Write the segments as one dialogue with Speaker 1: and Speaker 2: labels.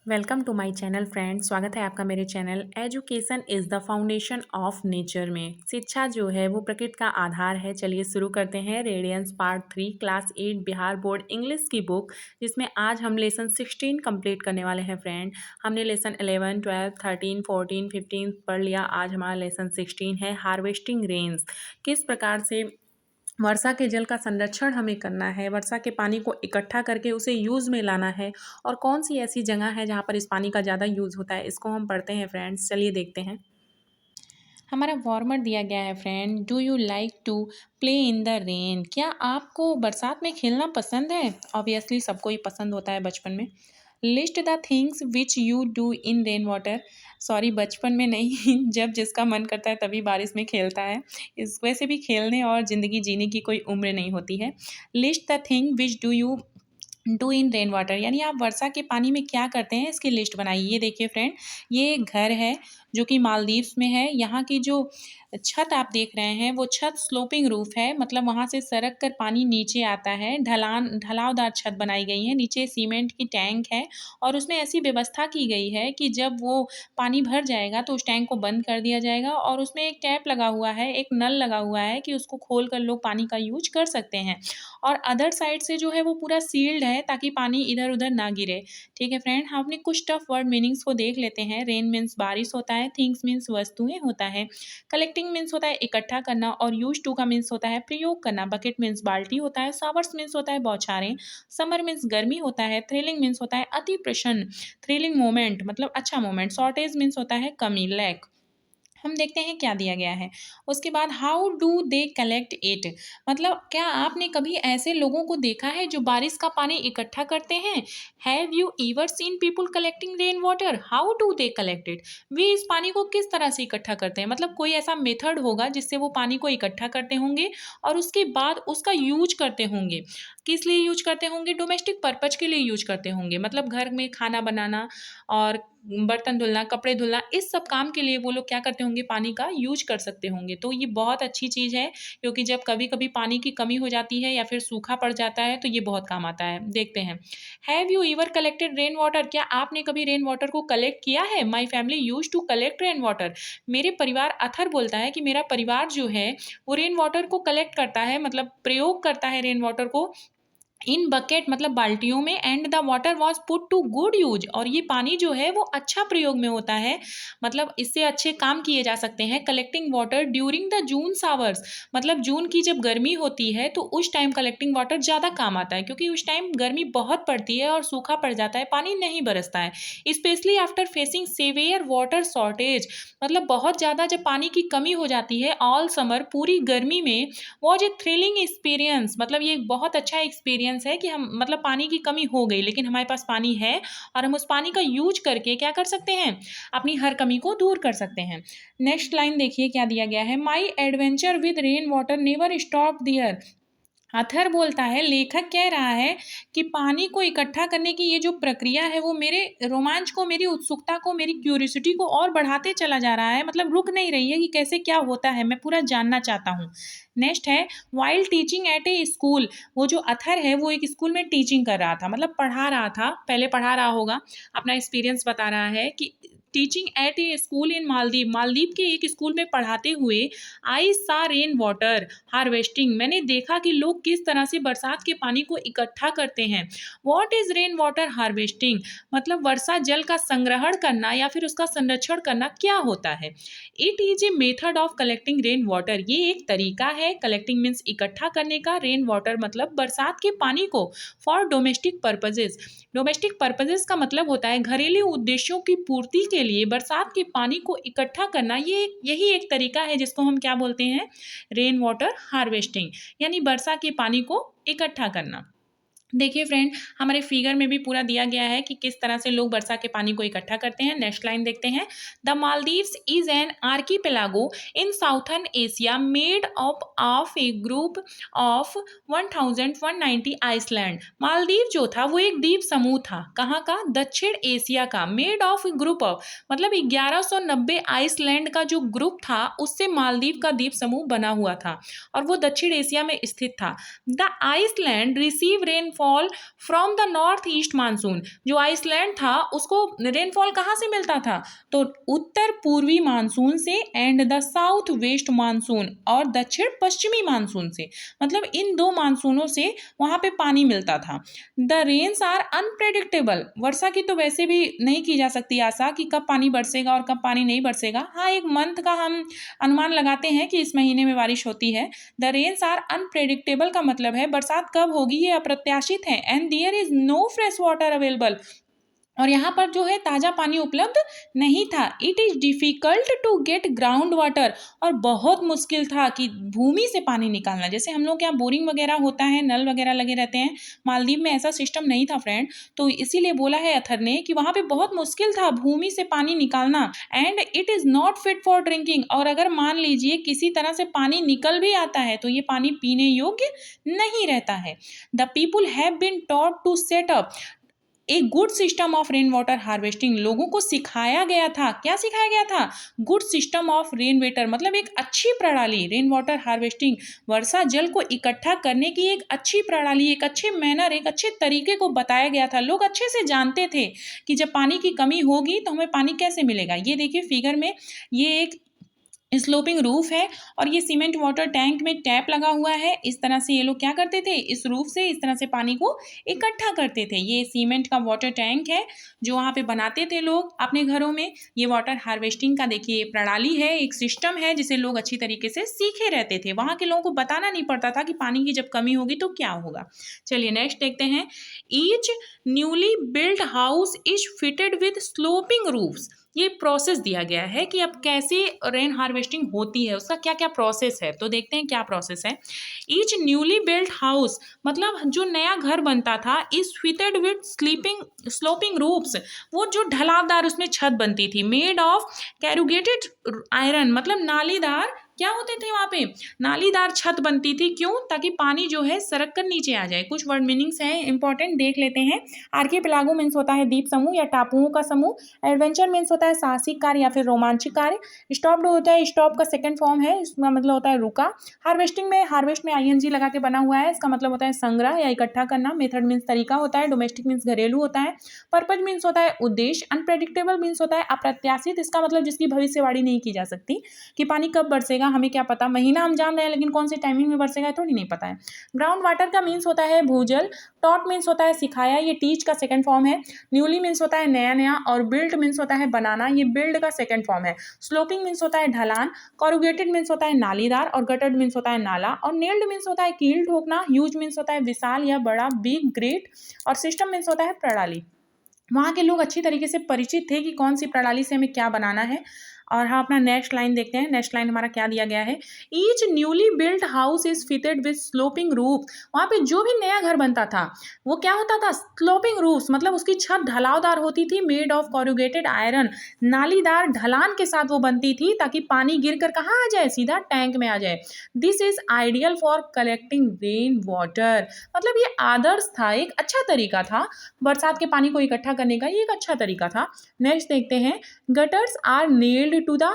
Speaker 1: Welcome to my channel friend. स्वागत है आपका मेरे channel education is the foundation of nature में। शिक्षा जो है वो प्रकृति का आधार है। चलिए शुरू करते हैं Radiance part 3 class 8 Bihar board English की बुक, जिसमें आज हम लेसन 16 कंप्लीट करने वाले हैं फ्रेंड। हमने लेसन 11, 12, 13, 14, 15 पढ़ लिया। आज हमारा लेसन 16 है हार्वेस्टिंग रेन्स। किस प्रकार से वर्षा के जल का संरक्षण हमें करना है, वर्षा के पानी को इकट्ठा करके उसे यूज़ में लाना है, और कौन सी ऐसी जगह है जहाँ पर इस पानी का ज़्यादा यूज़ होता है, इसको हम पढ़ते हैं फ्रेंड्स। चलिए देखते हैं। हमारा फॉर्मेट दिया गया है friend, do you like to play in the rain. क्या आपको बरसात में खेलना पसंद है? ऑब्वियसली सबको ही पसंद होता है बचपन में। List the things which you do in rain water. Sorry, बचपन में नहीं जब जिसका मन करता है तभी बारिश में खेलता है। इस वैसे भी खेलने और ज़िंदगी जीने की कोई उम्र नहीं होती है। List the thing which do you do in rain water, यानी आप वर्षा के पानी में क्या करते हैं, इसकी लिस्ट बनाइए। ये देखिए फ्रेंड, ये एक घर है जो कि मालदीव्स में है। यहाँ की जो छत आप देख रहे हैं वो छत स्लोपिंग रूफ है, मतलब वहाँ से सरक कर पानी नीचे आता है। ढलावदार छत बनाई गई है, नीचे सीमेंट की टैंक है और उसमें ऐसी व्यवस्था की गई है कि जब वो पानी भर जाएगा तो उस टैंक को बंद कर दिया जाएगा और उसमें एक टैप लगा हुआ है, एक नल लगा हुआ है कि उसको खोल कर लोग पानी का यूज कर सकते हैं। और अदर साइड से जो है वो पूरा सील्ड है ताकि पानी इधर उधर ना गिरे। ठीक है फ्रेंड, हम अपने कुछ टफ वर्ड मीनिंग्स को देख लेते हैं। रेन मीन्स बारिश होता है, थिंग्स मीन्स वस्तुएं होता है, कलेक्टिंग मीन्स होता है इकट्ठा करना, और यूज टू का मीन्स होता है प्रयोग करना, बकेट मीन्स बाल्टी होता है, सावर्स मीन्स होता है बौछारें, समर मीन्स गर्मी होता है, थ्रिलिंग मीन्स होता है अति प्रसन्न, थ्रिलिंग मोमेंट मतलब अच्छा मोमेंट, शॉर्टेज मीन्स होता है कमी, लैक। हम देखते हैं क्या दिया गया है। उसके बाद how do they collect it, मतलब क्या आपने कभी ऐसे लोगों को देखा है जो बारिश का पानी इकट्ठा करते हैं? Have you ever seen people collecting rain water, how do they collect it. वे इस पानी को किस तरह से इकट्ठा करते हैं, मतलब कोई ऐसा मेथड होगा जिससे वो पानी को इकट्ठा करते होंगे और उसके बाद उसका यूज करते होंगे। किस लिए यूज करते होंगे? डोमेस्टिक पर्पज के लिए यूज करते होंगे, मतलब घर में खाना बनाना और बर्तन धुलना, कपड़े धुलना, इस सब काम के लिए वो लोग क्या करते होंगे, पानी का यूज कर सकते होंगे। तो ये बहुत अच्छी चीज़ है, क्योंकि जब कभी कभी पानी की कमी हो जाती है या फिर सूखा पड़ जाता है तो ये बहुत काम आता है। देखते हैं, have you ever collected rain water, क्या आपने कभी रेन वाटर को कलेक्ट किया है? My family use to collect rain water, मेरे परिवार, अथर बोलता है कि मेरा परिवार जो है वो रेन वाटर को कलेक्ट करता है, मतलब प्रयोग करता है रेन वाटर को इन बकेट मतलब बाल्टियों में, and the water was put to good use, और ये पानी जो है वो अच्छा प्रयोग में होता है, मतलब इससे अच्छे काम किए जा सकते हैं। Collecting water during the June showers, मतलब जून की जब गर्मी होती है तो उस टाइम कलेक्टिंग वाटर ज़्यादा काम आता है, क्योंकि उस टाइम गर्मी बहुत पड़ती है और सूखा पड़ जाता है, पानी नहीं बरसता है। Specially after facing severe water shortage, मतलब बहुत ज़्यादा जब पानी की कमी हो जाती है ऑल समर, पूरी गर्मी में, वॉज ए थ्रिलिंग एक्सपीरियंस, मतलब ये एक बहुत अच्छा एक्सपीरियंस है कि हम, मतलब पानी की कमी हो गई लेकिन हमारे पास पानी है और हम उस पानी का यूज करके क्या कर सकते हैं, अपनी हर कमी को दूर कर सकते हैं। नेक्स्ट लाइन देखिए क्या दिया गया है, my adventure with rain water never stop there. Author बोलता है, लेखक कह रहा है कि पानी को इकट्ठा करने की ये जो प्रक्रिया है वो मेरे रोमांच को, मेरी उत्सुकता को, मेरी क्यूरियोसिटी को और बढ़ाते चला जा रहा है, मतलब रुक नहीं रही है कि कैसे क्या होता है, मैं पूरा जानना चाहता हूँ। नेक्स्ट है, वाइल टीचिंग एट ए स्कूल, वो जो अथर है वो एक स्कूल में टीचिंग कर रहा था, मतलब पढ़ा रहा था, पहले पढ़ा रहा होगा, अपना एक्सपीरियंस बता रहा है कि टीचिंग एट ए स्कूल इन मालदीव, मालदीव के एक स्कूल में पढ़ाते हुए, आई सा रेन वाटर हार्वेस्टिंग, मैंने देखा कि लोग किस तरह से बरसात के पानी को इकट्ठा करते हैं। What is rain water harvesting, मतलब वर्षा जल का संग्रहण करना या फिर उसका संरक्षण करना क्या होता है। It is a method of collecting rain water, ये एक तरीका है, कलेक्टिंग मीन्स इकट्ठा करने का, रेन वाटर मतलब बरसात के पानी को, for domestic purposes, domestic purposes का मतलब होता है घरेलू उद्देश्यों की पूर्ति के लिए बरसात के पानी को इकट्ठा करना, यही एक तरीका है जिसको हम क्या बोलते हैं, रेन वाटर हार्वेस्टिंग, यानी वर्षा के पानी को इकट्ठा करना। देखिए फ्रेंड, हमारे फिगर में भी पूरा दिया गया है कि किस तरह से लोग वर्षा के पानी को इकट्ठा करते हैं। नेक्स्ट लाइन देखते हैं, the Maldives is an archipelago in southern Asia made up of a group of 1190 island. Maldives जो था वो एक द्वीप समूह था, कहाँ का, दक्षिण एशिया का, मेड ऑफ ग्रुप ऑफ मतलब 1190 आइसलैंड का जो ग्रुप था उससे मालदीव का द्वीप समूह बना हुआ था और वो दक्षिण एशिया में स्थित था। The island receive rainfall rainfall from the north east monsoon. जो आइसलैंड था उसको रेनफॉल कहाँ से मिलता था? तो उत्तर पूर्वी मानसून से and the south west monsoon और दक्षिण पश्चिमी मानसून से। मतलब इन दो मानसूनों से वहाँ पे पानी मिलता था। The rains are unpredictable. वर्षा की तो वैसे भी नहीं की जा सकती आशा कि कब पानी बरसेगा और कब पानी नहीं बरसेगा। हाँ, एक मंथ का हम अनुमान लगाते हैं कि इस महीने में बारिश होती है। द रेन्स आर अनप्रेडिक्टेबल का मतलब है बरसात कब होगी ये अप्रत्याशित है। And there is no fresh water available. और यहाँ पर जो है ताज़ा पानी उपलब्ध नहीं था। It is difficult to get ground water. और बहुत मुश्किल था कि भूमि से पानी निकालना। जैसे हम लोग के यहाँ बोरिंग वगैरह होता है, नल वगैरह लगे रहते हैं, मालदीव में ऐसा सिस्टम नहीं था फ्रेंड। तो इसीलिए बोला है अथर ने कि वहाँ पे बहुत मुश्किल था भूमि से पानी निकालना। And it is not fit for drinking. और अगर मान लीजिए किसी तरह से पानी निकल भी आता है तो ये पानी पीने योग्य नहीं रहता है। The people have been taught to set up a good system of rain water harvesting. लोगों को सिखाया गया था। क्या सिखाया गया था? Good system of rain water, मतलब एक अच्छी प्रणाली। रेन वाटर हार्वेस्टिंग, वर्षा जल को इकट्ठा करने की एक अच्छी प्रणाली, एक अच्छे मैनर, एक अच्छे तरीके को बताया गया था। लोग अच्छे से जानते थे कि जब पानी की कमी होगी तो हमें पानी कैसे मिलेगा। ये देखिए फिगर में, ये एक स्लोपिंग रूफ है और ये सीमेंट वाटर टैंक में टैप लगा हुआ है। इस तरह से ये लोग क्या करते थे, इस रूफ से इस तरह से पानी को इकट्ठा करते थे। ये सीमेंट का वाटर टैंक है जो वहाँ पे बनाते थे लोग अपने घरों में। ये वाटर हार्वेस्टिंग का देखिए प्रणाली है, एक सिस्टम है जिसे लोग अच्छी तरीके से सीखे रहते थे। वहाँ के लोगों को बताना नहीं पड़ता था कि पानी की जब कमी होगी तो क्या होगा। चलिए नेक्स्ट देखते हैं। Each newly build house is fitted with sloping roofs. ये प्रोसेस दिया गया है कि अब कैसे रेन हार्वेस्टिंग होती है, उसका क्या क्या प्रोसेस है। तो देखते हैं क्या प्रोसेस है। ईच न्यूली बिल्ट हाउस, मतलब जो नया घर बनता था, is fitted with sloping roofs. वो जो ढलावदार उसमें छत बनती थी, मेड ऑफ कैरुगेटेड आयरन, मतलब नालीदार क्या होते थे वहाँ पे, नालीदार छत बनती थी। क्यों? ताकि पानी जो है सरक कर नीचे आ जाए। कुछ वर्ड मीनिंग्स हैं इंपॉर्टेंट, देख लेते हैं। आर्किपेलागो मीन्स होता है द्वीप समूह या टापुओं का समूह। एडवेंचर मीन्स होता है साहसिक कार्य या फिर रोमांचिक कार्य। स्टॉप्ड होता है, स्टॉप का सेकंड फॉर्म है, इसका मतलब होता है रुका। हार्वेस्टिंग में, हार्वेस्ट में आईएनजी लगा के बना हुआ है, इसका मतलब होता है संग्रह या इकट्ठा करना। मेथड मीन्स तरीका होता है। डोमेस्टिक मीन्स घरेलू होता है। पर्पज मीन्स होता है उद्देश्य। अनप्रेडिक्टेबल मीन्स होता है अप्रत्याशित, इसका मतलब जिसकी भविष्यवाणी नहीं की जा सकती कि पानी कब बरसेगा हमें क्या पता। महीना हम जान रहे हैं लेकिन कौन सी टाइमिंग में बरसेगा थोड़ी नहीं पता है। ग्राउंड वाटर का मीन्स होता है भूजल। टॉट मीन्स होता है सिखाया, ये टीच का सेकंड फॉर्म है। न्यूली मीन्स होता है नया नया और बिल्ट मीन्स होता है बनाना, ये बिल्ड का सेकंड फॉर्म है। स्लोपिंग मीन्स होता है ढलान। कॉरुगेटेड मीन्स होता है नालीदार और गटर्ड मीन्स होता है नाला। और नेल्ड मीन्स होता है कील ठोकना। ह्यूज मीन्स होता है विशाल या बड़ा, बिग, ग्रेट। और सिस्टम मीन्स होता है प्रणाली। वहाँ के लोग अच्छी तरीके से परिचित थे कि कौन सी प्रणाली से हमें क्या बनाना है। और हाँ, अपना नेक्स्ट लाइन देखते हैं। नेक्स्ट लाइन हमारा क्या दिया गया है। Each newly built house is fitted with sloping roof. वहाँ पे जो भी नया घर बनता था वो क्या होता था, स्लोपिंग रूफ्स, मतलब उसकी छत ढलावदार होती थी। मेड ऑफ कॉरुगेटेड आयरन, नालीदार ढलान के साथ वो बनती थी ताकि पानी गिर कर कहाँ आ जाए, सीधा टैंक में आ जाए। This is ideal for collecting rain water, मतलब ये आदर्श था, एक अच्छा तरीका था बरसात के पानी को इकट्ठा करने का, ये एक अच्छा तरीका था। नेक्स्ट देखते हैं। Gutters are nailed to the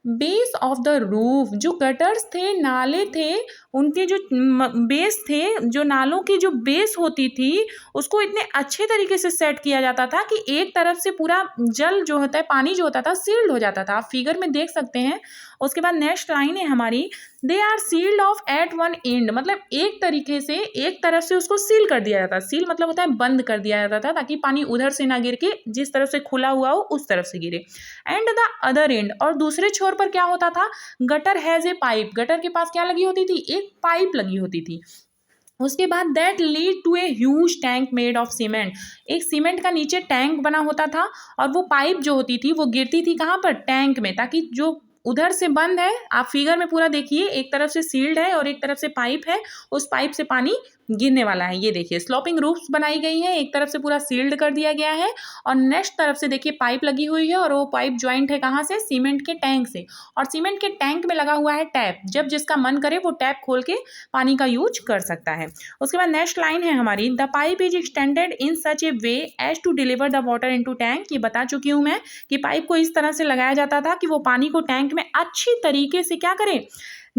Speaker 1: base of the roof. जो गटर्स थे, नाले थे, उनके जो बेस थे, जो नालों की जो बेस होती थी उसको इतने अच्छे तरीके से सेट किया जाता था कि एक तरफ से पूरा जल जो होता है, पानी जो होता था, सील्ड हो जाता था। आप फिगर में देख सकते हैं। उसके बाद नेक्स्ट लाइन है हमारी, they are sealed off at one end, मतलब एक तरीके से एक तरफ से उसको सील कर दिया जाता। सील मतलब होता है बंद कर दिया जाता था ताकि पानी उधर से ना गिर के जिस तरफ से खुला हुआ हो उस तरफ से गिरे। एंड द अदर एंड, और दूसरे छोर पर क्या होता था, gutter has a pipe, gutter के पास क्या लगी होती थी, एक पाइप लगी होती थी। उसके बाद that lead to a huge tank made of cement, एक सीमेंट का नीचे टैंक बना होता था और वो पाइप जो होती थी वो गिरती थी कहाँ पर, टैंक में, ताकि जो उधर से बंद है, आप फिगर में पूरा देखिए, एक तरफ से सील्ड है और एक तरफ से पाइप है, उस पाइप से पानी गिरने वाला है। ये देखिए स्लोपिंग रूफ्स बनाई गई है, एक तरफ से पूरा सील्ड कर दिया गया है और नेक्स्ट तरफ से देखिए पाइप लगी हुई है और वो पाइप ज्वाइंट है कहाँ से, सीमेंट के टैंक से। और सीमेंट के टैंक में लगा हुआ है टैप, जब जिसका मन करे वो टैप खोल के पानी का यूज कर सकता है। उसके बाद नेक्स्ट लाइन है हमारी, the pipe is extended in such a way as to deliver the water into tank. ये बता चुकी हूँ मैं कि पाइप को इस तरह से लगाया जाता था कि वो पानी को टैंक में अच्छी तरीके से क्या करे,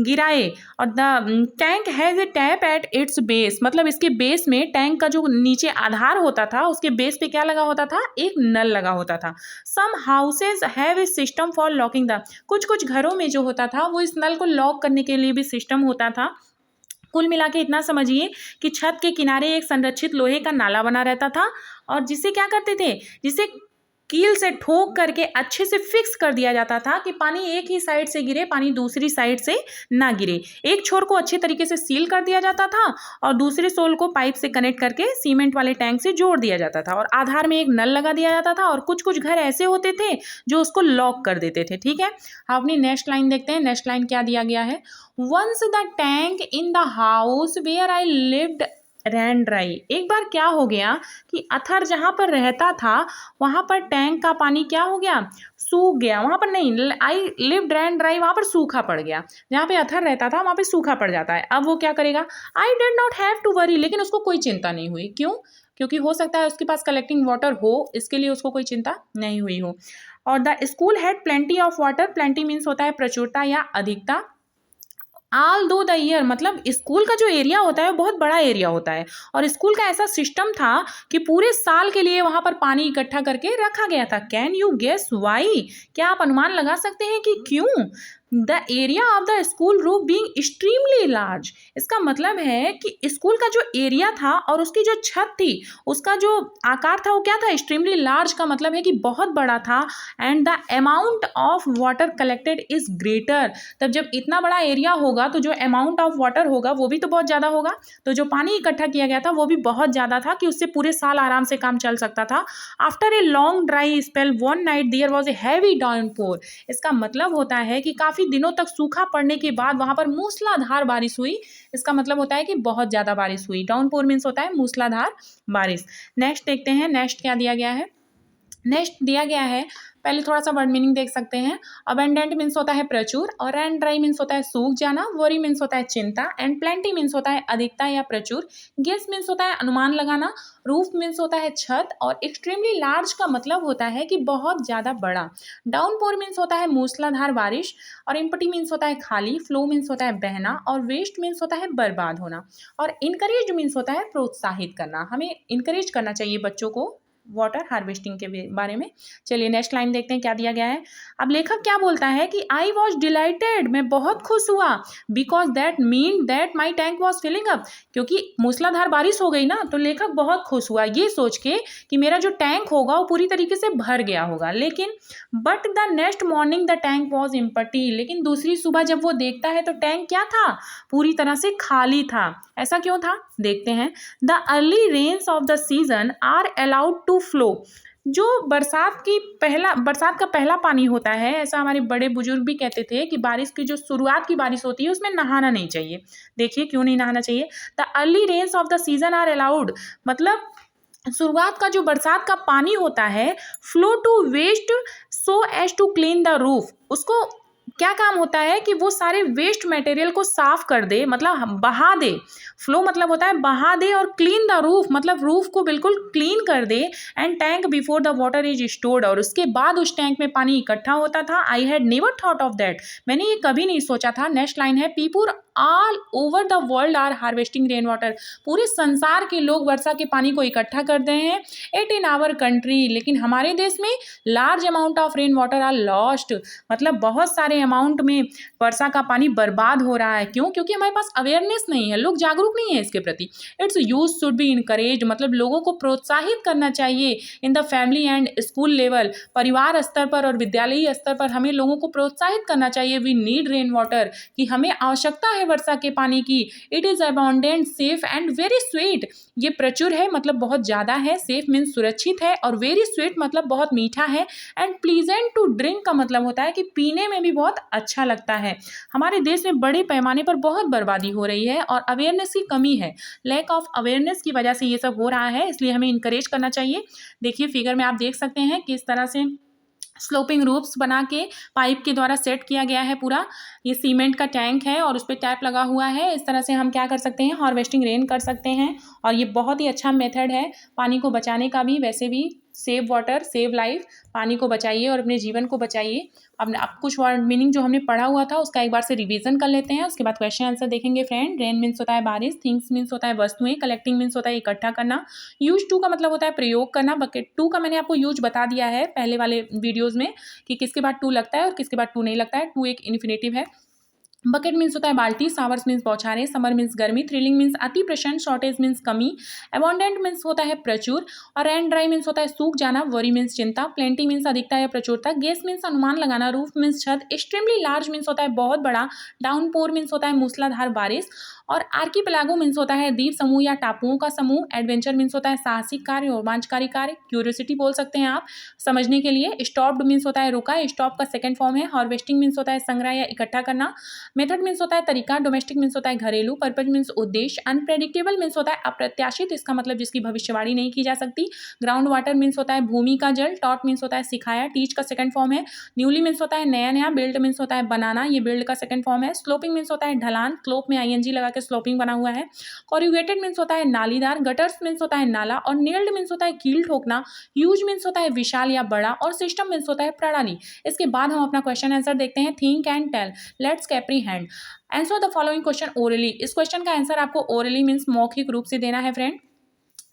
Speaker 1: गिराए। और the tank has a tap at its base, मतलब इसके बेस में, टैंक का जो नीचे आधार होता था उसके बेस पे क्या लगा होता था, एक नल लगा होता था। Some houses have a system for locking the, कुछ कुछ घरों में जो होता था वो इस नल को लॉक करने के लिए भी सिस्टम होता था। कुल मिला के इतना समझिए कि छत के किनारे एक संरक्षित लोहे का नाला बना रहता था, और जिसे क्या करते थे, जिसे कील से ठोक करके अच्छे से फिक्स कर दिया जाता था कि पानी एक ही साइड से गिरे, पानी दूसरी साइड से ना गिरे। एक छोर को अच्छे तरीके से सील कर दिया जाता था और दूसरे सोल को पाइप से कनेक्ट करके सीमेंट वाले टैंक से जोड़ दिया जाता था, और आधार में एक नल लगा दिया जाता था, और कुछ कुछ घर ऐसे होते थे जो उसको लॉक कर देते थे। ठीक है, अपनी नेक्स्ट लाइन देखते हैं। नेक्स्ट लाइन क्या दिया गया है, once the tank in the house where I lived ran dry. एक बार क्या हो गया कि अथर जहाँ पर रहता था वहाँ पर टैंक का पानी क्या हो गया, सूख गया। वहाँ पर नहीं, आई लिव्ड रैन ड्राई, वहाँ पर सूखा पड़ गया। जहाँ पे अथर रहता था वहाँ पे सूखा पड़ जाता है। अब वो क्या करेगा, I did not have to worry, लेकिन उसको कोई चिंता नहीं हुई। क्यों? क्योंकि हो सकता है उसके पास कलेक्टिंग वाटर हो, इसके लिए उसको कोई चिंता नहीं हुई हो। और the school had plenty of water, plenty means होता है प्रचुरता या अधिकता। ऑल दो द ईयर, मतलब स्कूल का जो एरिया होता है बहुत बड़ा एरिया होता है, और स्कूल का ऐसा सिस्टम था कि पूरे साल के लिए वहाँ पर पानी इकट्ठा करके रखा गया था। कैन यू गेस वाई, क्या आप अनुमान लगा सकते हैं कि क्यों? The area of the school roof being extremely large, इसका मतलब है कि स्कूल का जो एरिया था और उसकी जो छत थी उसका जो आकार था वो क्या था, एक्सट्रीमली लार्ज का मतलब है कि बहुत बड़ा था। And the amount of water collected is greater, तब जब इतना बड़ा एरिया होगा तो जो अमाउंट ऑफ वाटर होगा वो भी तो बहुत ज़्यादा होगा, तो जो पानी इकट्ठा किया गया था वो भी बहुत ज़्यादा था कि उससे पूरे साल आराम से काम चल सकता था। After a long dry spell one night there was a heavy downpour, इसका मतलब होता है कि काफ़ी दिनों तक सूखा पड़ने के बाद वहाँ पर मूसलाधार बारिश हुई। इसका मतलब होता है कि बहुत ज़्यादा बारिश हुई। डाउनपोर मीन्स होता है मूसलाधार बारिश। नेक्स्ट देखते हैं, नेक्स्ट क्या दिया गया है। नेक्स्ट दिया गया है, पहले थोड़ा सा वर्ड मीनिंग देख सकते हैं। अबेंडेंट मीन्स होता है प्रचुर, और एंड ड्राई मीन्स होता है सूख जाना, वरी मीन्स होता है चिंता, एंड प्लेंटी मीन्स होता है अधिकता या प्रचुर, गेस मीन्स होता है अनुमान लगाना, रूफ मीन्स होता है छत, और एक्सट्रीमली लार्ज का मतलब होता है कि बहुत ज़्यादा बड़ा। डाउनपोर मीन्स होता है मूसलाधार बारिश, और इम्पटी मीन्स होता है खाली, फ्लो मीन्स होता है बहना, और वेस्ट मीन्स होता है बर्बाद होना, और इनकरेज मीन्स होता है प्रोत्साहित करना। हमें इनकरेज करना चाहिए बच्चों को वाटर हार्वेस्टिंग के बारे में। चलिए नेक्स्ट लाइन देखते हैं क्या दिया गया है। अब लेखक क्या बोलता है कि आई वॉज डिलाइटेड, मैं बहुत खुश हुआ, because that mean that my tank was filling up, क्योंकि मूसलाधार बारिश हो गई ना, तो लेखक बहुत खुश हुआ ये सोच के कि मेरा जो टैंक होगा वो पूरी तरीके से भर गया होगा। लेकिन but the next morning the tank was empty, लेकिन दूसरी सुबह जब वो देखता है तो टैंक क्या था, पूरी तरह से खाली था। ऐसा क्यों था, देखते हैं। The early rains of the season are allowed to flow, जो बरसात का पहला पानी होता है, ऐसा हमारे बड़े बुजुर्ग भी कहते थे कि बारिश की जो शुरुआत की बारिश होती है उसमें नहाना नहीं चाहिए। देखिए क्यों नहीं नहाना चाहिए। The early rains of the season are allowed, मतलब शुरुआत का जो बरसात का पानी होता है, flow to waste so as to clean the roof, उसको क्या काम होता है कि वो सारे वेस्ट मटेरियल को साफ कर दे, मतलब बहा दे। फ्लो मतलब होता है बहा दे, और क्लीन द रूफ मतलब रूफ को बिल्कुल क्लीन कर दे। And tank before the water is stored, और उसके बाद उस टैंक में पानी इकट्ठा होता था। I had never thought of that, मैंने ये कभी नहीं सोचा था। नेक्स्ट लाइन है, people all over the world are harvesting rain water, पूरे संसार के लोग वर्षा के पानी को इकट्ठा कर रहे हैं। इट इन आवर कंट्री, लेकिन हमारे देश में large amount of rain water are lost, मतलब बहुत सारे अमाउंट में वर्षा का पानी बर्बाद हो रहा है। क्यों? क्योंकि हमारे पास अवेयरनेस नहीं है, लोग जागरूक नहीं है इसके प्रति। It's use should be encourage, मतलब लोगों को प्रोत्साहित करना चाहिए। In the family and school level, परिवार स्तर पर और विद्यालयी स्तर पर हमें लोगों को प्रोत्साहित करना चाहिए। वी नीड रेन वाटर, कि हमें आवश्यकता है वर्षा के पानी की। It is abundant, safe and very sweet, ये प्रचुर है मतलब बहुत ज़्यादा है, सेफ मीन्स सुरक्षित है, और वेरी स्वीट मतलब बहुत मीठा है, एंड प्लीजेंट टू ड्रिंक का मतलब होता है कि पीने में भी बहुत अच्छा लगता है। हमारे देश में बड़े पैमाने पर बहुत बर्बादी हो रही है और अवेयरनेस की कमी है। लैक ऑफ अवेयरनेस की वजह से ये सब हो रहा है, इसलिए हमें इनकरेज करना चाहिए। देखिए फिगर में आप देख सकते हैं किस तरह से स्लोपिंग रूफ्स बना के पाइप के द्वारा सेट किया गया है पूरा। ये सीमेंट का टैंक है और उस पर टैप लगा हुआ है। इस तरह से हम क्या कर सकते हैं, हार्वेस्टिंग रेन कर सकते हैं, और ये बहुत ही अच्छा मेथड है पानी को बचाने का भी, वैसे भी सेव वाटर, सेव लाइफ, पानी को बचाइए और अपने जीवन को बचाइए। अब कुछ वर्ड मीनिंग जो हमने पढ़ा हुआ था उसका एक बार से रिवीजन कर लेते हैं, उसके बाद क्वेश्चन आंसर देखेंगे फ्रेंड। रेन मीन्स होता है बारिश, थिंग्स मीन्स होता है वस्तुएं, कलेक्टिंग मीन्स होता है इकट्ठा करना, यूज टू का मतलब होता है प्रयोग करना। बकेट टू का मैंने आपको यूज बता दिया है पहले वाले वीडियोज में कि किसके बाद टू लगता है और किसके बाद टू नहीं लगता है। टू एक इन्फिनेटिव है। बकेट मीन्स होता है बाल्टी, सावर्स मीन्स बौछारें, समर मीन्स गर्मी, थ्रिलिंग मीन्स अति प्रसन्न, शॉर्टेज मीन्स कमी, अबॉन्डेंट मीन्स होता है प्रचुर, और एंड ड्राई मीन्स होता है सूख जाना, वरी मीन्स चिंता, प्लेंटी मीन्स अधिकता या प्रचुरता, गेस मीन्स अनुमान लगाना, रूफ मीन्स छत, एक्सट्रीमली लार्ज मीन्स होता है बहुत बड़ा, डाउनपोर मीन्स होता है मूसलाधार बारिश, और आर्कीपेलागो मीन्स होता है द्वीप समूह या टापुओं का समूह, एडवेंचर मीन्स होता है साहसिक कार्य, रोमांचकारी कार्य, क्यूरियोसिटी बोल सकते हैं आप समझने के लिए। स्टॉप्ड मीन्स होता है रुका, स्टॉप का सेकंड फॉर्म है। हार्वेस्टिंग मीन्स होता है संग्रह या इकट्ठा करना। मेथड मीन्स होता है तरीका, डोमेस्टिक मीन्स होता है घरेलू, पर्पज मीन्स उद्देश्य, अनप्रेडिक्टेबल मीन्स होता है अप्रत्याशित, इसका मतलब जिसकी भविष्यवाणी नहीं की जा सकती। ग्राउंड वाटर मीन्स होता है भूमि का जल, टॉट मीन्स होता है सिखाया, टीच का सेकंड फॉर्म है। न्यूली मीन्स होता है नया नया, बिल्ड मीन्स होता है बनाना, ये बिल्ड का सेकंड फॉर्म है। स्लोपिंग मीन्स होता है ढलान, स्लोप में आईएनजी लगा के स्लोपिंग बना हुआ है। कॉर्रुगेटेड मीन्स होता है नालीदार, गटर्स मीन्स होता है नाला, और नील्ड मीन्स होता है कील ठोकना, ह्यूज मीन्स होता है विशाल या बड़ा, और सिस्टम मीन्स होता है प्रणाली। इसके बाद हम अपना क्वेश्चन आंसर देखते हैं। Think and tell, let's comprehend, answer the following question orally. इस क्वेश्चन का आंसर आपको ओरली मीन्स मौखिक रूप से देना है फ्रेंड,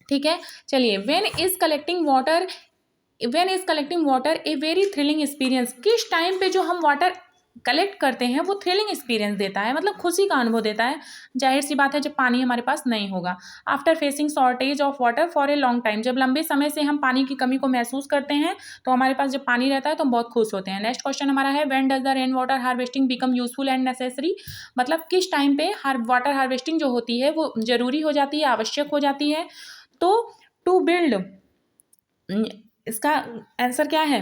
Speaker 1: ठीक है। चलिए, when is collecting water a very thrilling experience, किस टाइम पे जो हम वाटर कलेक्ट करते हैं वो थ्रिलिंग एक्सपीरियंस देता है, मतलब खुशी का अनुभव देता है। जाहिर सी बात है जब पानी हमारे पास नहीं होगा। After facing shortage of water for a long time, जब लंबे समय से हम पानी की कमी को महसूस करते हैं तो हमारे पास जब पानी रहता है तो हम बहुत खुश होते हैं। नेक्स्ट क्वेश्चन हमारा है, when does the rain water harvesting become useful and necessary, मतलब किस टाइम पे वाटर हार्वेस्टिंग जो होती है वो जरूरी हो जाती है, आवश्यक हो जाती है। तो टू बिल्ड, इसका आंसर क्या है,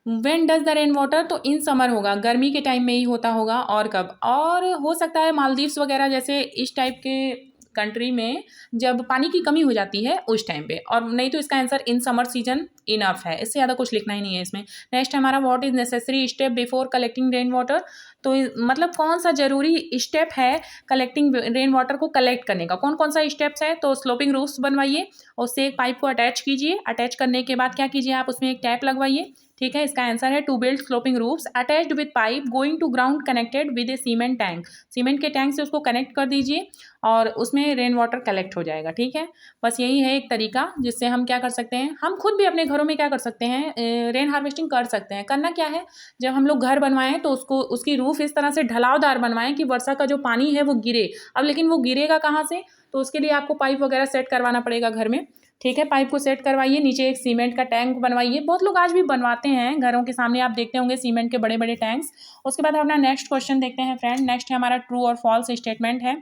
Speaker 1: when does the rain water, तो इन समर होगा, गर्मी के टाइम में ही होता होगा। और कब, और हो सकता है मालदीव्स वगैरह जैसे इस टाइप के कंट्री में जब पानी की कमी हो जाती है उस टाइम पे, और नहीं तो इसका answer in summer season enough है, इससे ज़्यादा कुछ लिखना ही नहीं है इसमें। नेक्स्ट हमारा, what is necessary step before collecting rain water, तो मतलब कौन सा जरूरी स्टेप है कलेक्टिंग रेन वाटर को कलेक्ट करने का, कौन कौन सा स्टेप्स है। तो स्लोपिंग रूफ्स बनवाइए, उससे एक पाइप को अटैच कीजिए, अटैच करने के बाद क्या कीजिए आप उसमें एक टैप लगवाइए, ठीक है। इसका आंसर है to build sloping roofs attached with pipe going to ground connected with a cement tank, cement के टैंक से उसको कनेक्ट कर दीजिए और उसमें रेन वाटर कलेक्ट हो जाएगा, ठीक है। बस यही है एक तरीका जिससे हम क्या कर सकते हैं, हम खुद भी अपने घरों में क्या कर सकते हैं, रेन हार्वेस्टिंग कर सकते हैं। करना क्या है, जब हम लोग घर बनवाएं तो उसकी रूफ इस तरह से ढलावदार बनवाएं कि वर्षा का जो पानी है वो गिरे। अब लेकिन वो गिरेगा कहाँ से, तो उसके लिए आपको पाइप वगैरह सेट करवाना पड़ेगा घर में, ठीक है। पाइप को सेट करवाइए, नीचे एक सीमेंट का टैंक बनवाइए, बहुत लोग आज भी बनवाते हैं, घरों के सामने आप देखते होंगे सीमेंट के बड़े बड़े टैंक्स। उसके बाद हम अपना नेक्स्ट क्वेश्चन देखते हैं फ्रेंड। नेक्स्ट है हमारा ट्रू और फॉल्स स्टेटमेंट है।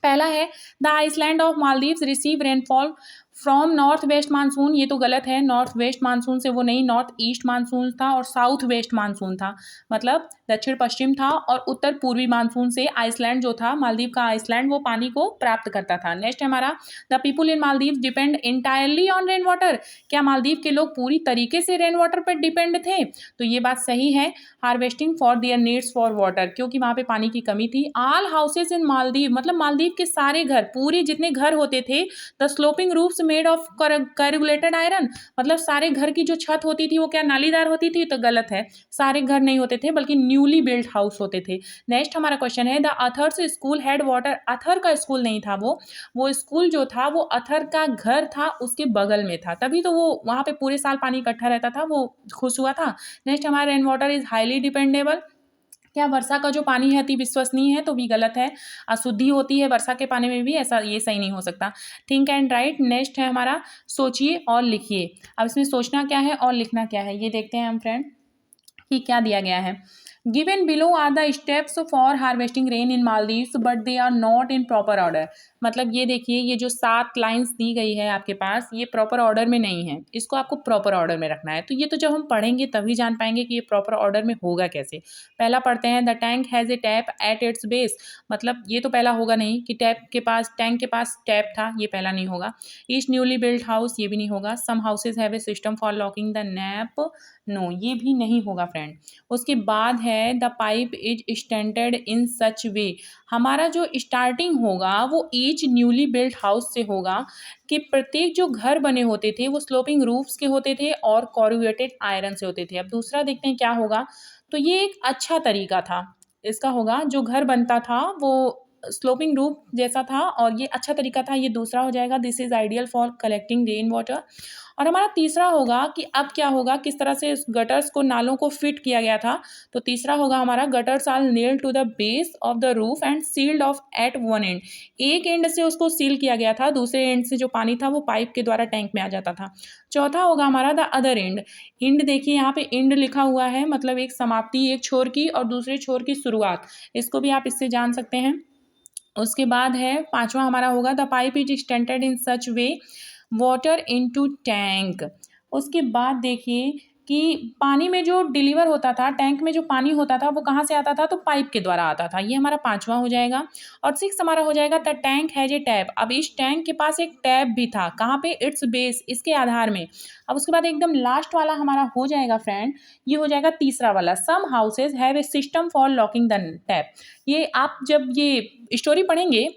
Speaker 1: पहला है, the island of Maldives receive rainfall from north west monsoon, ये तो गलत है, नॉर्थ वेस्ट मानसून से वो नहीं, नॉर्थ ईस्ट मानसून था और साउथ वेस्ट मानसून था, मतलब दक्षिण पश्चिम था, और उत्तर पूर्वी मानसून से आइसलैंड जो था, मालदीव का आइसलैंड, वो पानी को प्राप्त करता था। नेक्स्ट है हमारा, the people in Maldives depend entirely on rain water, क्या मालदीव के लोग पूरी तरीके से रेन वाटर पर डिपेंड थे, तो ये बात सही है। Harvesting for their needs for water, क्योंकि वहाँ पे पानी की कमी थी। ऑल हाउसेज इन मालदीव, मतलब मालदीव के सारे घर, पूरे जितने घर होते थे, the sloping roofs made of corrugated iron, मतलब सारे घर की जो छत होती थी वो क्या नालीदार होती थी, तो गलत है, सारे घर नहीं होते थे बल्कि न्यूली बिल्ड हाउस होते थे। नेक्स्ट हमारा क्वेश्चन है, the author's school had water, author का स्कूल नहीं था, वो स्कूल जो था वो अथर का घर था उसके बगल में था, तभी तो वो वहाँ पे पूरे साल पानी इकट्ठा रहता था, वो खुश हुआ था। नेक्स्ट हमारा, rain water is highly dependable, क्या वर्षा का जो पानी है अति विश्वसनीय है, तो भी गलत है, अशुद्धि होती है वर्षा के पानी में भी, ऐसा ये सही नहीं हो सकता। थिंक एंड राइट, नेक्स्ट है हमारा, सोचिए और लिखिए। अब इसमें सोचना क्या है और लिखना क्या है ये देखते हैं हम फ्रेंड कि क्या दिया गया है। Given below are the steps for harvesting rain in Maldives but they are not in proper order, मतलब ये देखिए, ये जो 7 लाइन्स दी गई है आपके पास, ये प्रॉपर ऑर्डर में नहीं है, इसको आपको प्रॉपर ऑर्डर में रखना है। तो ये तो जब हम पढ़ेंगे तभी जान पाएंगे कि ये प्रॉपर ऑर्डर में होगा कैसे। पहला पढ़ते हैं, the tank has a tap at its base, मतलब ये तो पहला होगा नहीं कि टैंक के पास टैप था, ये पहला नहीं होगा। ईच न्यूली बिल्ड हाउस, ये भी नहीं होगा। Some houses have a system for locking the nap, no, ये भी नहीं होगा फ्रेंड। उसके बाद है, the pipe is standard in such way, हमारा जो स्टार्टिंग होगा वो ईच न्यूली बिल्ट हाउस से होगा कि प्रत्येक जो घर बने होते थे वो स्लोपिंग रूफ्स के होते थे और कोरुगेटेड आयरन से होते थे। अब दूसरा देखते हैं क्या होगा। तो ये एक अच्छा तरीका था इसका होगा, जो घर बनता था वो स्लोपिंग रूफ जैसा था और ये अच्छा तरीका था। ये दूसरा हो जाएगा, this is ideal for collecting rain water. और हमारा तीसरा होगा कि अब क्या होगा, किस तरह से इस गटर्स को, नालों को फिट किया गया था। तो तीसरा होगा हमारा, gutters are nailed to the base of the roof and sealed off at one end. एक एंड से उसको सील किया गया था, दूसरे एंड से जो पानी था वो पाइप के द्वारा टैंक में आ जाता था। चौथा होगा हमारा द अदर एंड। एंड देखिए यहाँ पे एंड लिखा हुआ है, मतलब एक समाप्ति एक छोर की और दूसरे छोर की शुरुआत, इसको भी आप इससे जान सकते हैं। उसके बाद है पांचवा हमारा होगा, the pipe is extended in such way water into tank. उसके बाद देखिए कि पानी में जो डिलीवर होता था, टैंक में जो पानी होता था वो कहाँ से आता था, तो पाइप के द्वारा आता था। ये हमारा पांचवा हो जाएगा। और सिक्स हमारा हो जाएगा, the tank has a tap. अब इस टैंक के पास एक टैप भी था, कहाँ पे, इट्स बेस, इसके आधार में। अब उसके बाद एकदम लास्ट वाला हमारा हो जाएगा फ्रेंड, ये हो जाएगा तीसरा वाला, some houses have a system for locking the tap. ये आप जब ये स्टोरी पढ़ेंगे,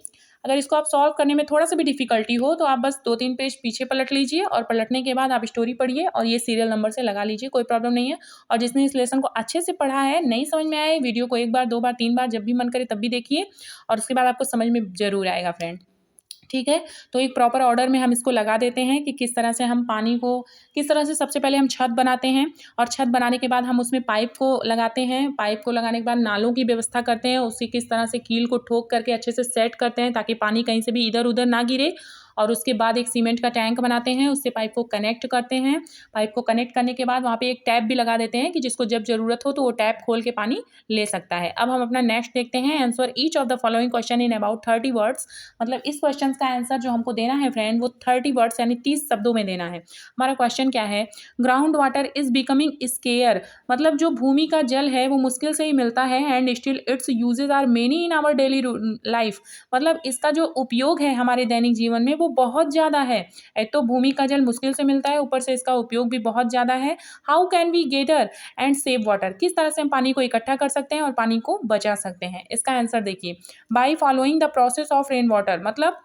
Speaker 1: अगर इसको आप सॉल्व करने में थोड़ा सा भी डिफिकल्टी हो तो आप बस 2-3 पेज पीछे पलट लीजिए और पलटने के बाद आप स्टोरी पढ़िए और ये सीरियल नंबर से लगा लीजिए, कोई प्रॉब्लम नहीं है। और जिसने इस लेसन को अच्छे से पढ़ा है, नहीं समझ में आए, वीडियो को 1 बार 2 बार 3 बार जब भी मन करे तब भी देखिए और उसके बाद आपको समझ में ज़रूर आएगा फ्रेंड। ठीक है, तो एक प्रॉपर ऑर्डर में हम इसको लगा देते हैं कि किस तरह से हम पानी को, किस तरह से सबसे पहले हम छत बनाते हैं और छत बनाने के बाद हम उसमें पाइप को लगाते हैं। पाइप को लगाने के बाद नालों की व्यवस्था करते हैं, उसी किस तरह से कील को ठोक करके अच्छे से सेट करते हैं ताकि पानी कहीं से भी इधर उधर ना गिरे। और उसके बाद एक सीमेंट का टैंक बनाते हैं, उससे पाइप को कनेक्ट करते हैं। पाइप को कनेक्ट करने के बाद वहाँ पे एक टैप भी लगा देते हैं कि जिसको जब ज़रूरत हो तो वो टैप खोल के पानी ले सकता है। अब हम अपना नेक्स्ट देखते हैं, answer each of the following question in about 30 words. मतलब इस क्वेश्चन का आंसर जो हमको देना है फ्रेंड वो 30 वर्ड्स यानी 30 शब्दों में देना है। हमारा क्वेश्चन क्या है, ground water is becoming square. मतलब जो भूमि का जल है वो मुश्किल से ही मिलता है, and still its uses are many in our daily life. मतलब इसका जो उपयोग है हमारे दैनिक जीवन में वो बहुत ज़्यादा है। एक तो भूमि का जल मुश्किल से मिलता है, ऊपर से इसका उपयोग भी बहुत ज़्यादा है। How can we gather and save water, किस तरह से हम पानी को इकट्ठा कर सकते हैं और पानी को बचा सकते हैं। इसका आंसर देखिए, by following the process of rain water. मतलब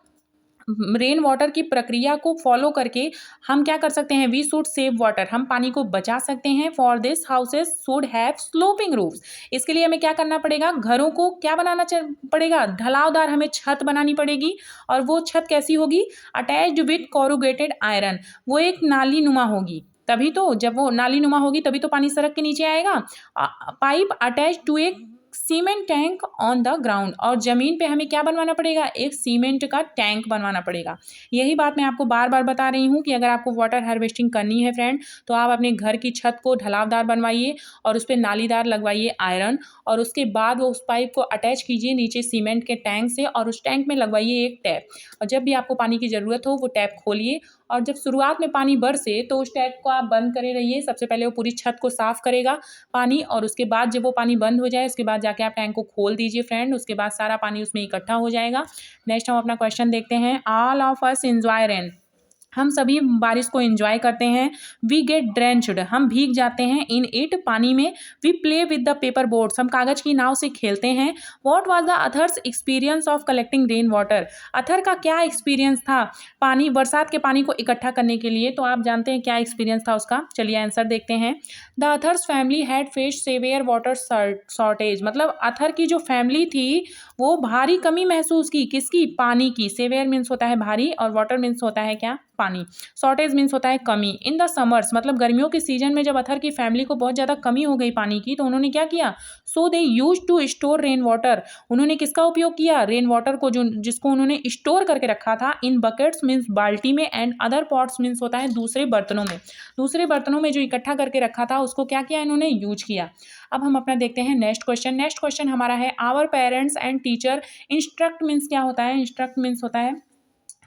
Speaker 1: रेन वाटर की प्रक्रिया को फॉलो करके हम क्या कर सकते हैं, वी शुड सेव वाटर, हम पानी को बचा सकते हैं। For this houses should have sloping roofs. इसके लिए हमें क्या करना पड़ेगा, घरों को क्या बनाना पड़ेगा, ढलावदार हमें छत बनानी पड़ेगी। और वो छत कैसी होगी, अटैच्ड विथ कोरुगेटेड आयरन, वो एक नाली नुमा होगी। तभी तो, जब वो नाली नुमा होगी तभी तो पानी सड़क के नीचे आएगा। पाइप अटैच टू एक cement tank on the ground. और ज़मीन पे हमें क्या बनवाना पड़ेगा, एक सीमेंट का टैंक बनवाना पड़ेगा। यही बात मैं आपको बार बार बता रही हूँ कि अगर आपको वाटर हार्वेस्टिंग करनी है फ्रेंड, तो आप अपने घर की छत को ढलावदार बनवाइए और उस पर नालीदार लगवाइए आयरन, और उसके बाद वो उस पाइप को अटैच कीजिए नीचे सीमेंट के टैंक से और उस टैंक में लगवाइए एक टैप। और जब भी आपको पानी की ज़रूरत हो वो टैप खोलिए, और जब शुरुआत में पानी बरसे तो उस टैप को आप बंद करे रहिए। सबसे पहले वो पूरी छत को साफ़ करेगा पानी, और उसके बाद जब वो पानी बंद हो जाए उसके बाद जाके आप टैंक को खोल दीजिए फ्रेंड, उसके बाद सारा पानी उसमें इकट्ठा हो जाएगा। नेक्स्ट हम अपना क्वेश्चन देखते हैं, all of us enjoy rain. हम सभी बारिश को एंजॉय करते हैं। वी गेट ड्रेंच्ड, हम भीग जाते हैं। इन इट, पानी में। We play with the paper boats, हम कागज की नाव से खेलते हैं। What was the author's experience of collecting rain water, author का क्या एक्सपीरियंस था पानी, बरसात के पानी को इकट्ठा करने के लिए। तो आप जानते हैं क्या एक्सपीरियंस था उसका, चलिए आंसर देखते हैं। The author's family had faced severe water shortage. मतलब अथर की जो फैमिली थी वो भारी कमी महसूस की, किसकी, पानी की। सेवियर मीन्स होता है भारी और वाटर मीन्स होता है क्या, पानी। शॉर्टेज मीन्स होता है कमी। इन द समर्स, मतलब गर्मियों के सीजन में जब अथर की फैमिली को बहुत ज़्यादा कमी हो गई पानी की, तो उन्होंने क्या किया, so they use to store rain water. उन्होंने किसका उपयोग किया, रेन वाटर को, जो जिसको उन्होंने स्टोर करके रखा था, इन बकेट्स मीन्स बाल्टी में, एंड अदर पॉट्स मीन्स होता है दूसरे बर्तनों में। दूसरे बर्तनों में जो इकट्ठा करके रखा था उसको क्या किया इन्होंने, यूज किया। अब हम अपना देखते हैं नेक्स्ट क्वेश्चन। नेक्स्ट क्वेश्चन हमारा है, our parents and teacher instruct मीन्स क्या होता है, इंस्ट्रक्ट मीन्स होता है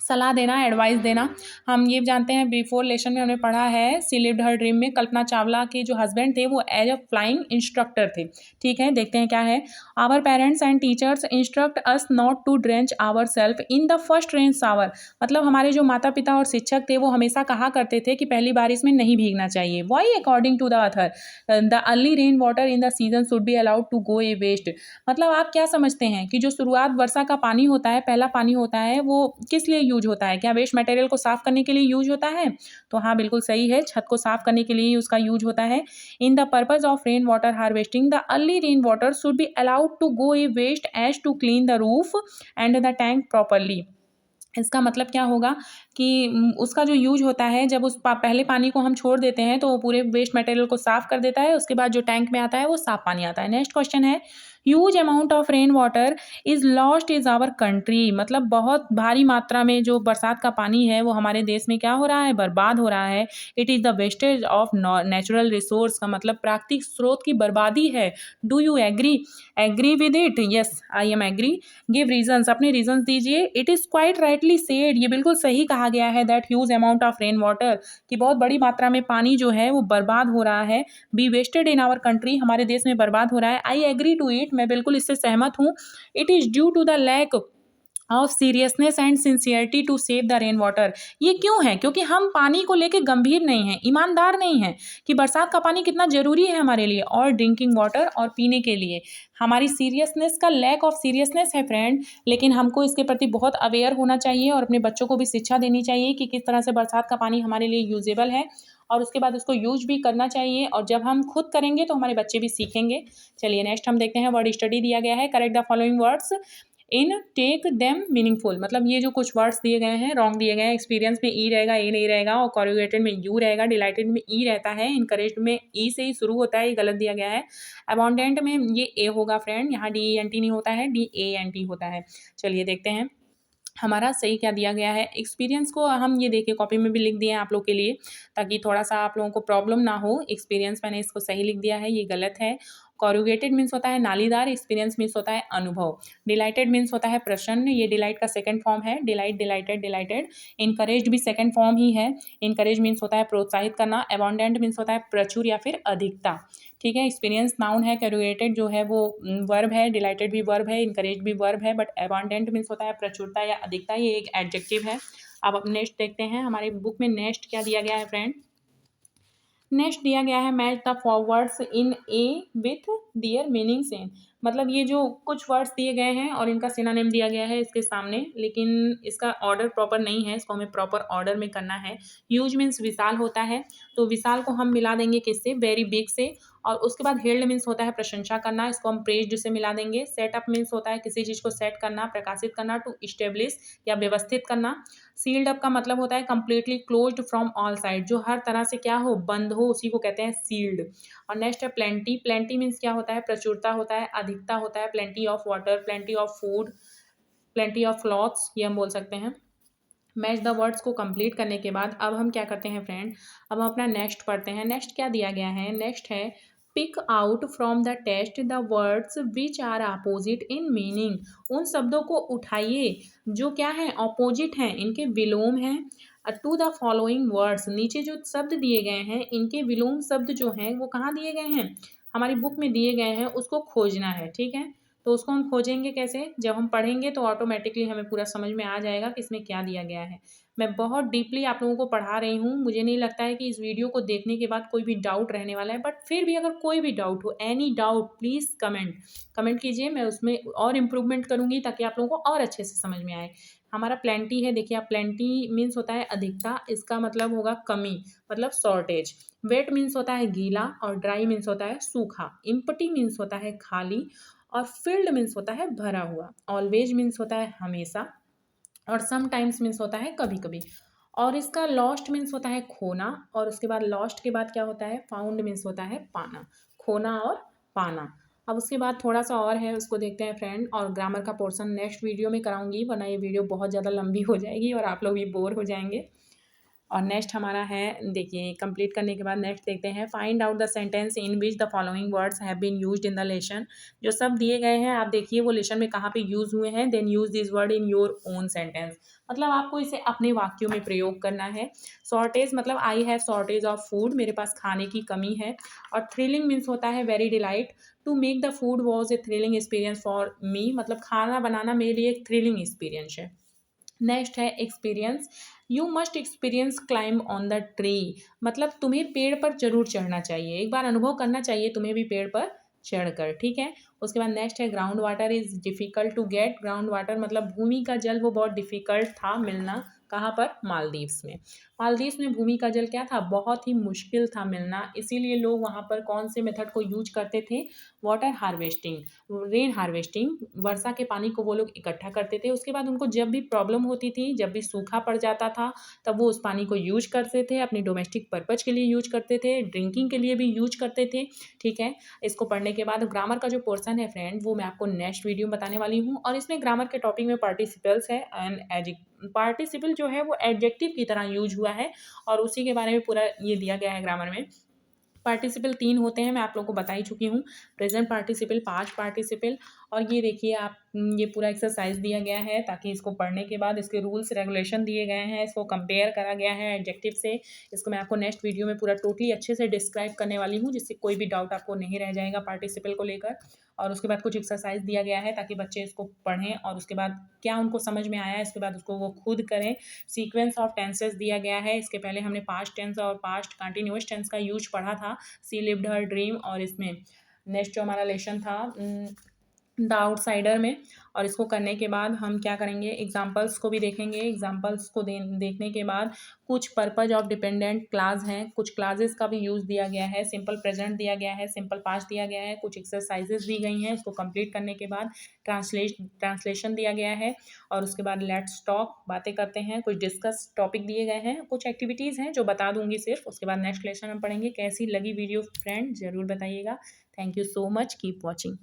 Speaker 1: सलाह देना, एडवाइस देना। हम ये जानते हैं बिफोर लेसन में हमने पढ़ा है शी लिव्ड हर ड्रीम में कल्पना चावला के जो हस्बैंड थे वो एज अ फ्लाइंग इंस्ट्रक्टर थे। ठीक है, देखते हैं क्या है। Our parents and teachers instruct us not to drench our self in the first rain shower. मतलब हमारे जो माता पिता और शिक्षक थे वो हमेशा कहा करते थे कि पहली बारिश में नहीं भीगना चाहिए। Why according to the author the early rain water in the season should be allowed to go a waste. मतलब आप क्या समझते हैं कि जो शुरुआत वर्षा का पानी होता है, पहला पानी होता है, वो किस लिए यूज होता है? क्या वेस्ट मटेरियल को साफ करने के लिए यूज होता है? तो हाँ, बिल्कुल सही है, छत को साफ करने के लिए ही उसका यूज होता है। In the purpose of rain water harvesting the early rain water should be allowed to go a waste as to clean the roof and the tank properly. इसका मतलब क्या होगा कि उसका जो यूज होता है जब उस पहले पानी को हम छोड़ देते हैं तो वो पूरे वेस्ट मटेरियल को साफ कर देता है, उसके बाद जो टैंक में आता है वो साफ पानी आता है। नेक्स्ट क्वेश्चन है huge amount of rain water is lost is our country. मतलब बहुत भारी मात्रा में जो बरसात का पानी है वो हमारे देश में क्या हो रहा है, बर्बाद हो रहा है। It is the wastage of natural resource का मतलब प्राकृतिक स्रोत की बर्बादी है। Do you agree with it? Yes I am agree. Give reasons, अपने रीजंस दीजिए। It is quite rightly said, ये बिल्कुल सही कहा गया है that huge amount of rain water, कि बहुत बड़ी मात्रा में पानी जो है वो बर्बाद हो रहा है, be wasted in our country, हमारे देश में बर्बाद हो रहा है। आई एग्री टू इट, मैं बिल्कुल इससे सहमत हूँ। It is due to the lack of seriousness and sincerity to save the rain water. ये क्यों है? क्योंकि हम पानी को लेके गंभीर नहीं हैं, ईमानदार नहीं हैं कि बरसात का पानी कितना ज़रूरी है हमारे लिए और ड्रिंकिंग वाटर और पीने के लिए। हमारी सीरियसनेस का लैक ऑफ सीरियसनेस है फ्रेंड, लेकिन हमको इसके प्रति बहुत अवेयर होना चाहिए और अपने बच्चों को भी शिक्षा देनी चाहिए कि किस तरह से बरसात का पानी हमारे लिए यूजेबल है और उसके बाद उसको यूज भी करना चाहिए। और जब हम खुद करेंगे तो हमारे बच्चे भी सीखेंगे। चलिए नेक्स्ट हम देखते हैं, वर्ड स्टडी दिया गया है। Correct the following words in take them meaningful. मतलब ये जो कुछ वर्ड्स दिए गए हैं रॉन्ग दिए गए हैं। एक्सपीरियंस में ई रहेगा, ए नहीं रहेगा, और कॉरुगेटेड में यू रहेगा, डिलाइटेड में ई रहता है, इनकरेज्ड में ई से ही शुरू होता है, ये गलत दिया गया है। अबाउंडेंट में ये ए होगा फ्रेंड, यहाँ डी एन टी नहीं होता है, डी ए एन टी होता है। चलिए देखते हैं हमारा सही क्या दिया गया है। एक्सपीरियंस को हम ये देखिए कॉपी में भी लिख दिए हैं आप लोग के लिए, ताकि थोड़ा सा आप लोगों को प्रॉब्लम ना हो। एक्सपीरियंस मैंने इसको सही लिख दिया है, ये गलत है। कॉरुगेटेड मीन्स होता है नालीदार, एक्सपीरियंस मीन्स होता है अनुभव। डिलाइटेड मीन्स होता है प्रसन्न, ये डिलाइट का सेकंड फॉर्म है, डिलाइट डिलाइटेड डिलाइटेड। इनकरेज्ड भी सेकंड फॉर्म ही है, इनकरेज मीन्स होता है प्रोत्साहित करना। अबाउंडेंट मीन्स होता है प्रचुर या फिर अधिकता। ठीक है, एक्सपीरियंस नाउन है, कैरुगेटेड जो है वो वर्ब है, डिलाइटेड भी वर्ब है, इनकरेज भी वर्ब है, बट अबांडेंट मीन्स होता है प्रचुरता या अधिकता, ये एक एडजेक्टिव है। अब नेक्स्ट देखते हैं हमारे बुक में नेक्स्ट क्या दिया गया है फ्रेंड। नेक्स्ट दिया गया है match the forwards in A with their meanings in. मतलब ये जो कुछ वर्ड्स दिए गए हैं और इनका सिनोनिम दिया गया है इसके सामने, लेकिन इसका ऑर्डर प्रॉपर नहीं है, इसको हमें प्रॉपर ऑर्डर में करना है। ह्यूज मीन्स विशाल होता है, तो विशाल को हम मिला देंगे किससे, वेरी बिग से। और उसके बाद हेल्ड मीन्स होता है प्रशंसा करना, इसको हम प्रेज्ड से मिला देंगे। सेटअप मीन्स होता है किसी चीज़ को सेट करना, प्रकाशित करना, टू इस्टेब्लिश या व्यवस्थित करना। सील्ड अप का मतलब होता है completely closed from all side, जो हर तरह से क्या हो, बंद हो, उसी को कहते हैं सील्ड। और नेक्स्ट है प्लेंटी। प्लेंटी मीन्स क्या होता है, प्रचुरता होता है, अधिकता होता है। Plenty of water, plenty of food, plenty of clothes, ये हम बोल सकते हैं। मैच द वर्ड्स को कंप्लीट करने के बाद अब हम क्या करते हैं फ्रेंड, अब हम अपना नेक्स्ट पढ़ते हैं। नेक्स्ट क्या दिया गया है, नेक्स्ट है pick out from the test the words which are opposite in meaning. उन शब्दों को उठाइए जो क्या है, अपोजिट हैं, इनके विलोम हैं। टू द फॉलोइंग वर्ड्स, नीचे जो शब्द दिए गए हैं इनके विलोम शब्द जो हैं वो कहाँ दिए गए हैं, हमारी बुक में दिए गए हैं, उसको खोजना है। ठीक है, तो उसको हम खोजेंगे कैसे, जब हम पढ़ेंगे तो ऑटोमेटिकली हमें पूरा समझ में आ जाएगा कि इसमें क्या दिया गया है। मैं बहुत डीपली आप लोगों को पढ़ा रही हूँ, मुझे नहीं लगता है कि इस वीडियो को देखने के बाद कोई भी डाउट रहने वाला है, बट फिर भी अगर कोई भी डाउट हो, एनी डाउट, प्लीज़ कमेंट कीजिए, मैं उसमें और इम्प्रूवमेंट करूँगी ताकि आप लोगों को और अच्छे से समझ में आए। हमारा प्लेंटी है, देखिए आप, प्लेंटी मीन्स होता है अधिकता, इसका मतलब होगा कमी, मतलब शॉर्टेज। वेट मीन्स होता है गीला और ड्राई मीन्स होता है सूखा। इम्पटी मीन्स होता है खाली और फिल्ड मीन्स होता है भरा हुआ। ऑलवेज मीन्स होता है हमेशा और समटाइम्स मीन्स होता है कभी कभी। और इसका लॉस्ट मीन्स होता है खोना, और उसके बाद लॉस्ट के बाद क्या होता है, फाउंड मीन्स होता है पाना, खोना और पाना। अब उसके बाद थोड़ा सा और है, उसको देखते हैं फ्रेंड, और ग्रामर का पोर्शन नेक्स्ट वीडियो में कराऊंगी, वरना ये वीडियो बहुत ज़्यादा लंबी हो जाएगी और आप लोग भी बोर हो जाएंगे। और नेक्स्ट हमारा है, देखिए कंप्लीट करने के बाद नेक्स्ट देखते हैं, find out the sentence in which the following words have been used in the lesson. जो सब दिए गए हैं आप देखिए वो लेसन में कहाँ पे यूज हुए हैं, then use this word in your own sentence. मतलब आपको इसे अपने वाक्यों में प्रयोग करना है। शॉर्टेज मतलब I have shortage of food, मेरे पास खाने की कमी है। और थ्रिलिंग मीन्स होता है very delight. To make the food was a thrilling experience for me, मतलब खाना बनाना मेरे लिए एक थ्रिलिंग एक्सपीरियंस है। नेक्स्ट है experience, you must experience climb on the tree, मतलब तुम्हें पेड़ पर जरूर चढ़ना चाहिए, एक बार अनुभव करना चाहिए तुम्हें भी पेड़ पर चढ़कर, ठीक है। उसके बाद नेक्स्ट है ground water is difficult to get, ground water मतलब भूमि का जल वो बहुत डिफिकल्ट था मिलना, कहाँ पर, मालदीव्स में। मालदीव्स में भूमि का जल क्या था, बहुत ही मुश्किल था मिलना, इसीलिए लोग वहाँ पर कौन से मेथड को यूज करते थे, वाटर हार्वेस्टिंग, रेन हार्वेस्टिंग, वर्षा के पानी को वो लोग इकट्ठा करते थे। उसके बाद उनको जब भी प्रॉब्लम होती थी, जब भी सूखा पड़ जाता था, तब वो उस पानी को यूज करते थे, अपनी डोमेस्टिक पर्पज के लिए यूज करते थे, ड्रिंकिंग के लिए भी यूज करते थे, ठीक है। इसको पढ़ने के बाद ग्रामर का जो पोर्सन है फ्रेंड वो मैं आपको नेक्स्ट वीडियो में बताने वाली हूँ, और इसमें ग्रामर के टॉपिक में पार्टिसिपल्स है एंड पार्टिसिपल जो है वो एडजेक्टिव की तरह यूज हुआ है, और उसी के बारे में पूरा ये दिया गया है ग्रामर में। पार्टिसिपल 3 होते हैं, मैं आप लोगों को बता ही चुकी हूँ, प्रेजेंट पार्टिसिपल, पास्ट पार्टिसिपल। और ये देखिए आप, ये पूरा एक्सरसाइज दिया गया है ताकि इसको पढ़ने के बाद इसके रूल्स रेगुलेशन दिए गए हैं, इसको कंपेयर करा गया है एडजेक्टिव से। इसको मैं आपको नेक्स्ट वीडियो में पूरा टोटली अच्छे से डिस्क्राइब करने वाली हूँ, जिससे कोई भी डाउट आपको नहीं रह जाएगा पार्टिसिपल को लेकर। और उसके बाद कुछ एक्सरसाइज दिया गया है ताकि बच्चे इसको पढ़ें, और उसके बाद क्या उनको समझ में आया इसके बाद उसको वो खुद करें। सीक्वेंस ऑफ टेंसेस दिया गया है, इसके पहले हमने पास्ट टेंस और पास्ट कंटिन्यूअस टेंस का यूज पढ़ा था, सी लिव्ड हर ड्रीम, और इसमें नेक्स्ट जो हमारा लेसन था द आउटसाइडर में। और इसको करने के बाद हम क्या करेंगे, एग्जाम्पल्स को भी देखेंगे, एग्जाम्पल्स को देखने के बाद कुछ पर्पज ऑफ डिपेंडेंट क्लास हैं, कुछ क्लासेस का भी यूज़ दिया गया है, सिंपल प्रेजेंट दिया गया है, सिंपल पास्ट दिया गया है, कुछ एक्सरसाइजेस दी गई हैं, इसको कंप्लीट करने के बाद ट्रांसलेशन दिया गया है। और उसके बाद लेट्स टॉक, बातें करते हैं, कुछ डिस्कस टॉपिक दिए गए हैं, कुछ एक्टिविटीज़ हैं जो बता दूंगी सिर्फ। उसके बाद नेक्स्ट लेसन हम पढ़ेंगे। कैसी लगी वीडियो फ्रेंड ज़रूर बताइएगा। Thank you so much, keep watching.